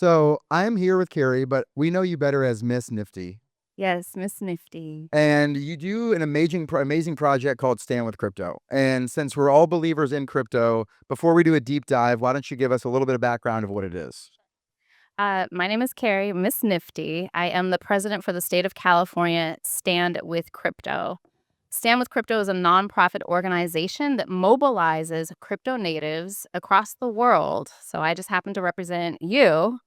So I'm here with Carrie, but we know you better as Miss Nifty. Yes, Miss Nifty. And you do an amazing project called Stand with Crypto. And since we're all believers in crypto, before we do a deep dive, why don't you give us a little bit of background of what it is? My name is Carrie, Miss Nifty. I am the president for the state of California, Stand with Crypto. Stand with Crypto is a nonprofit organization that mobilizes crypto natives across the world. So I just happen to represent you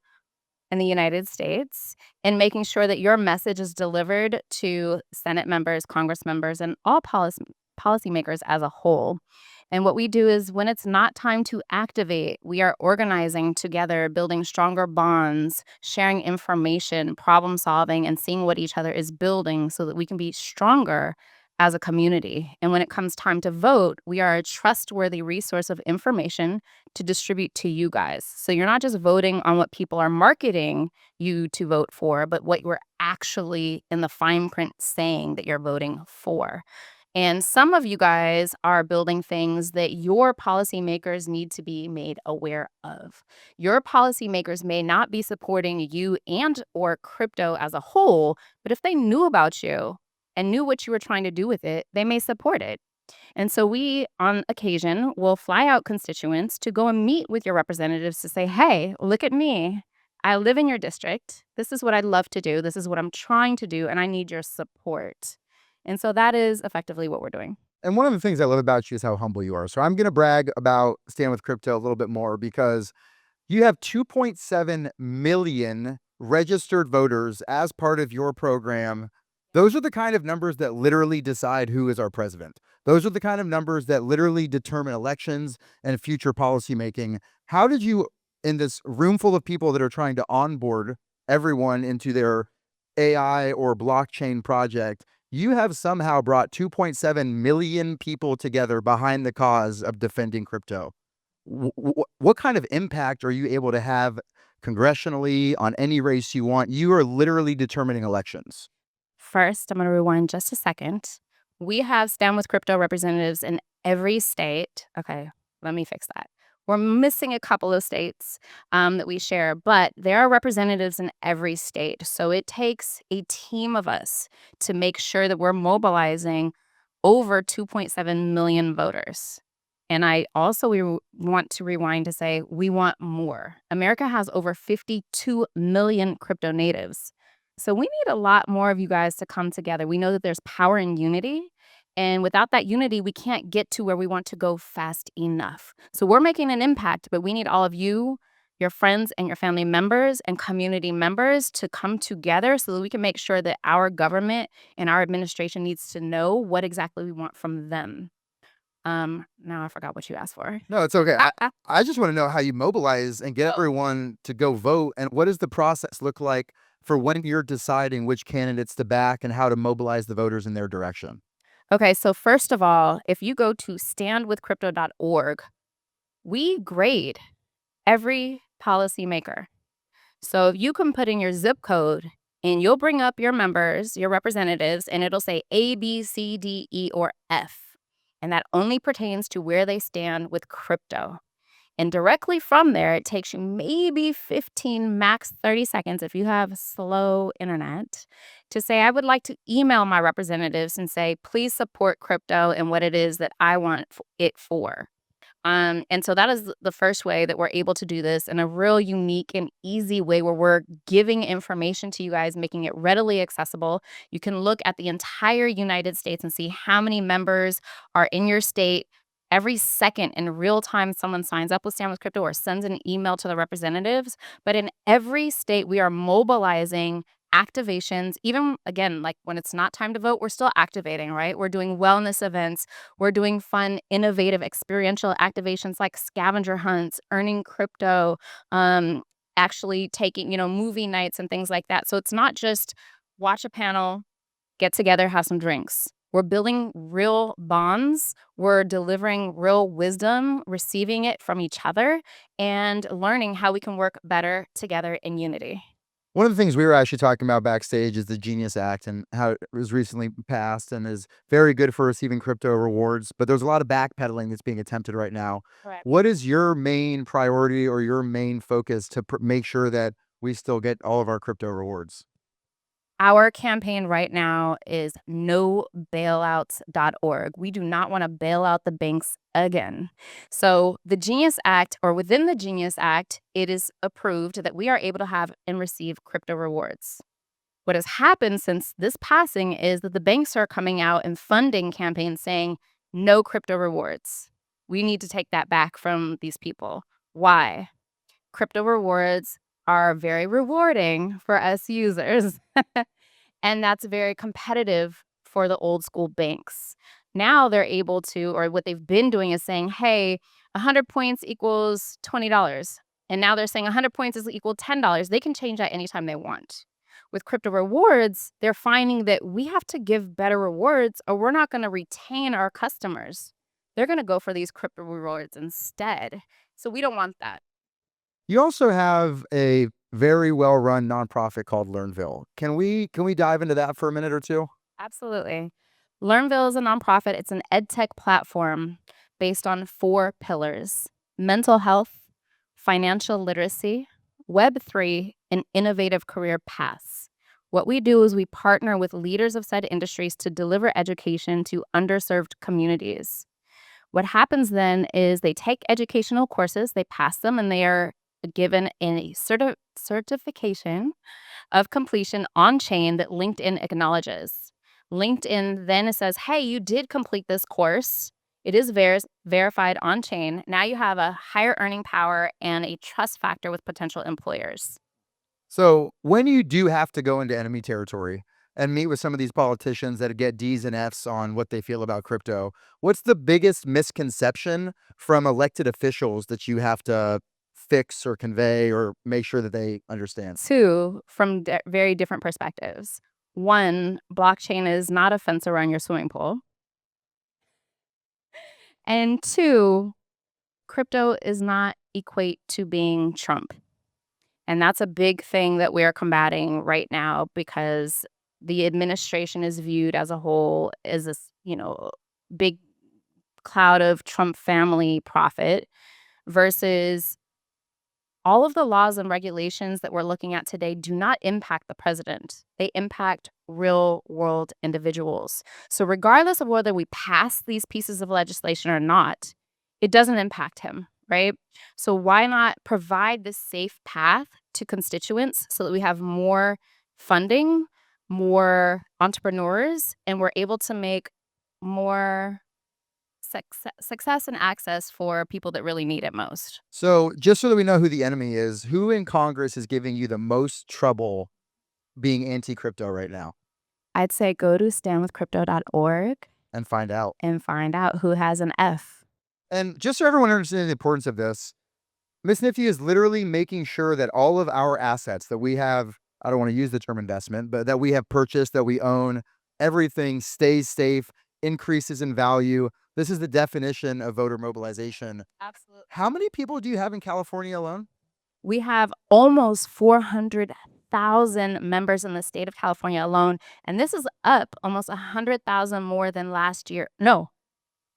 in the United States in making sure that your message is delivered to Senate members, Congress members, and all policymakers as a whole. And what we do is when it's not time to activate, we are organizing together, building stronger bonds, sharing information, problem solving, and seeing what each other is building so that we can be stronger as a community. And when it comes time to vote, we are a trustworthy resource of information to distribute to you guys. So you're not just voting on what people are marketing you to vote for, but what you're actually in the fine print saying that you're voting for. And some of you guys are building things that your policymakers need to be made aware of. Your policymakers may not be supporting you and or crypto as a whole, but if they knew about you and knew what you were trying to do with it, they may support it. And so we, on occasion, will fly out constituents to go and meet with your representatives to say, hey, look at me. I live in your district. This is what I'd love to do. This is what I'm trying to do, and I need your support. And so that is effectively what we're doing. And one of the things I love about you is how humble you are. So I'm going to brag about Stand with Crypto a little bit more because you have 2.7 million registered voters as part of your program. Those are the kind of numbers that literally decide who is our president. Those are the kind of numbers that literally determine elections and future policymaking. How did you, in this room full of people that are trying to onboard everyone into their AI or blockchain project, you have somehow brought 2.7 million people together behind the cause of defending crypto? What kind of impact are you able to have congressionally on any race you want? You are literally determining elections. First, I'm going to rewind just a second. We have Stand with Crypto representatives in every state. Okay, let me fix that. We're missing a couple of states that we share, but there are representatives in every state. So it takes a team of us to make sure that we're mobilizing over 2.7 million voters. And I also want to rewind to say we want more. America has over 52 million crypto natives. So we need a lot more of you guys to come together. We know that there's power in unity. And without that unity, we can't get to where we want to go fast enough. So we're making an impact, but we need all of you, your friends and your family members and community members to come together so that we can make sure that our government and our administration needs to know what exactly we want from them. Now I forgot what you asked for. No, it's okay. I just want to know how you mobilize and get everyone to go vote. And what does the process look like for when you're deciding which candidates to back and how to mobilize the voters in their direction? Okay, so first of all, if you go to standwithcrypto.org, we grade every policymaker. So you can put in your zip code and you'll bring up your members, your representatives, and it'll say A, B, C, D, E, or F. And that only pertains to where they stand with crypto. And directly from there, it takes you maybe 15, max 30 seconds if you have slow internet to say, I would like to email my representatives and say, please support crypto and what it is that I want it for. And so that is the first way that we're able to do this in a real unique and easy way where we're giving information to you guys, making it readily accessible. You can look at the entire United States and see how many members are in your state. Every second in real time, someone signs up with Stand with Crypto or sends an email to the representatives. But in every state, we are mobilizing activations. Even again, like when it's not time to vote, we're still activating, right? We're doing wellness events. We're doing fun, innovative, experiential activations like scavenger hunts, earning crypto, actually taking, movie nights and things like that. So it's not just watch a panel, get together, have some drinks. We're building real bonds. We're delivering real wisdom, receiving it from each other, and learning how we can work better together in unity. One of the things we were actually talking about backstage is the Genius Act and how it was recently passed and is very good for receiving crypto rewards. But there's a lot of backpedaling that's being attempted right now. Correct. What is your main priority or your main focus to make sure that we still get all of our crypto rewards? Our campaign right now is nobailouts.org. We do not want to bail out the banks again. So, the Genius Act, or within the Genius Act, it is approved that we are able to have and receive crypto rewards. What has happened since this passing is that the banks are coming out and funding campaigns saying no crypto rewards. We need to take that back from these people. Why? Crypto rewards are very rewarding for us users. And that's very competitive for the old school banks. Now they're able to, or what they've been doing is saying, hey, 100 points equals $20. And now they're saying 100 points is equal $10. They can change that anytime they want. With crypto rewards, they're finding that we have to give better rewards or we're not going to retain our customers. They're going to go for these crypto rewards instead. So we don't want that. You also have a very well-run nonprofit called Learnville. Can we dive into that for a minute or two? Absolutely. Learnville is a nonprofit. It's an ed tech platform based on 4 pillars: mental health, financial literacy, Web3, and innovative career paths. What we do is we partner with leaders of said industries to deliver education to underserved communities. What happens then is they take educational courses, they pass them, and they are given a certification of completion on chain that LinkedIn acknowledges. LinkedIn then says, hey, you did complete this course. It is verified on chain. Now you have a higher earning power and a trust factor with potential employers. So when you do have to go into enemy territory and meet with some of these politicians that get D's and F's on what they feel about crypto, what's the biggest misconception from elected officials that you have to fix or convey or make sure that they understand? 2, from very different perspectives. 1, blockchain is not a fence around your swimming pool. And 2, crypto is not equate to being Trump. And that's a big thing that we're combating right now because the administration is viewed as a whole as this, big cloud of Trump family profit versus all of the laws and regulations that we're looking at today do not impact the president. They impact real world individuals. So regardless of whether we pass these pieces of legislation or not, it doesn't impact him, right? So why not provide this safe path to constituents so that we have more funding, more entrepreneurs, and we're able to make more success and access for people that really need it most? So just so that we know who the enemy is, who in Congress is giving you the most trouble being anti-crypto right now? I'd say go to standwithcrypto.org And find out. and find out who has an F. And just so everyone understands the importance of this, Miss Nifty is literally making sure that all of our assets that we have, I don't want to use the term investment, but that we have purchased, that we own, everything stays safe, increases in value. This is the definition of voter mobilization. Absolutely. How many people do you have in California alone? We have almost 400,000 members in the state of California alone, and this is up almost 100,000 more than last year. No,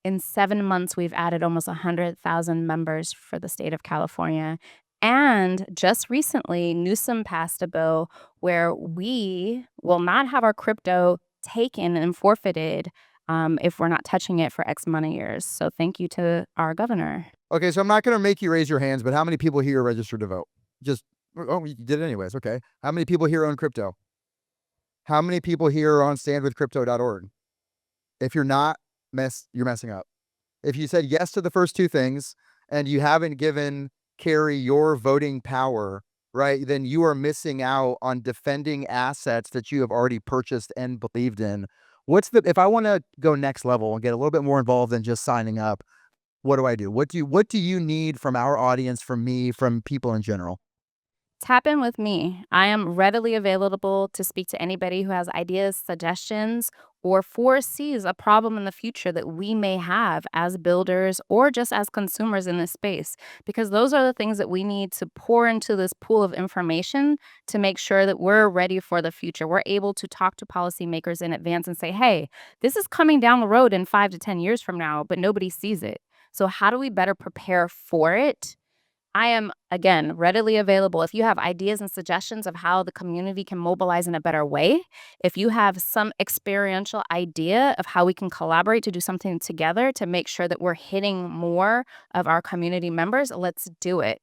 in 7 months, we've added almost 100,000 members for the state of California. And just recently, Newsom passed a bill where we will not have our crypto taken and forfeited if we're not touching it for X amount of years. So thank you to our governor. Okay, so I'm not going to make you raise your hands, but how many people here are registered to vote? Just, oh, you did it anyways. Okay. How many people here own crypto? How many people here are on standwithcrypto.org? If you're not, you're messing up. If you said yes to the first 2 things and you haven't given Carrie your voting power, right, then you are missing out on defending assets that you have already purchased and believed in. If I want to go next level and get a little bit more involved than just signing up, what do I do? What do you need from our audience, from me, from people in general? Tap in with me. I am readily available to speak to anybody who has ideas, suggestions, or foresees a problem in the future that we may have as builders or just as consumers in this space. Because those are the things that we need to pour into this pool of information to make sure that we're ready for the future. We're able to talk to policymakers in advance and say, hey, this is coming down the road in 5 to 10 years from now, but nobody sees it. So how do we better prepare for it? I am, again, readily available. If you have ideas and suggestions of how the community can mobilize in a better way, if you have some experiential idea of how we can collaborate to do something together to make sure that we're hitting more of our community members, let's do it.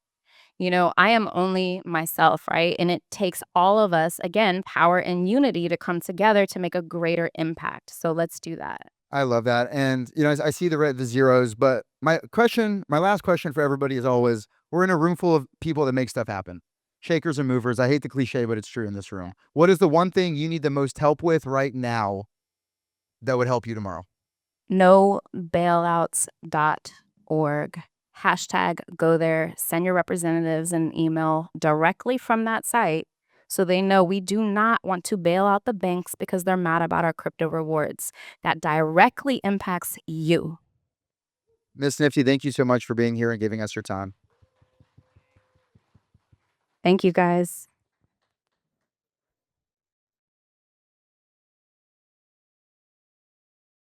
I am only myself, right? And it takes all of us, again, power and unity to come together to make a greater impact. So let's do that. I love that. And, I see the zeros, but my last question for everybody is always, we're in a room full of people that make stuff happen. Shakers and movers. I hate the cliche, but it's true in this room. What is the one thing you need the most help with right now that would help you tomorrow? Nobailouts.org. Hashtag go there, send your representatives an email directly from that site so they know we do not want to bail out the banks because they're mad about our crypto rewards. That directly impacts you. Miss Nifty, thank you so much for being here and giving us your time. Thank you, guys.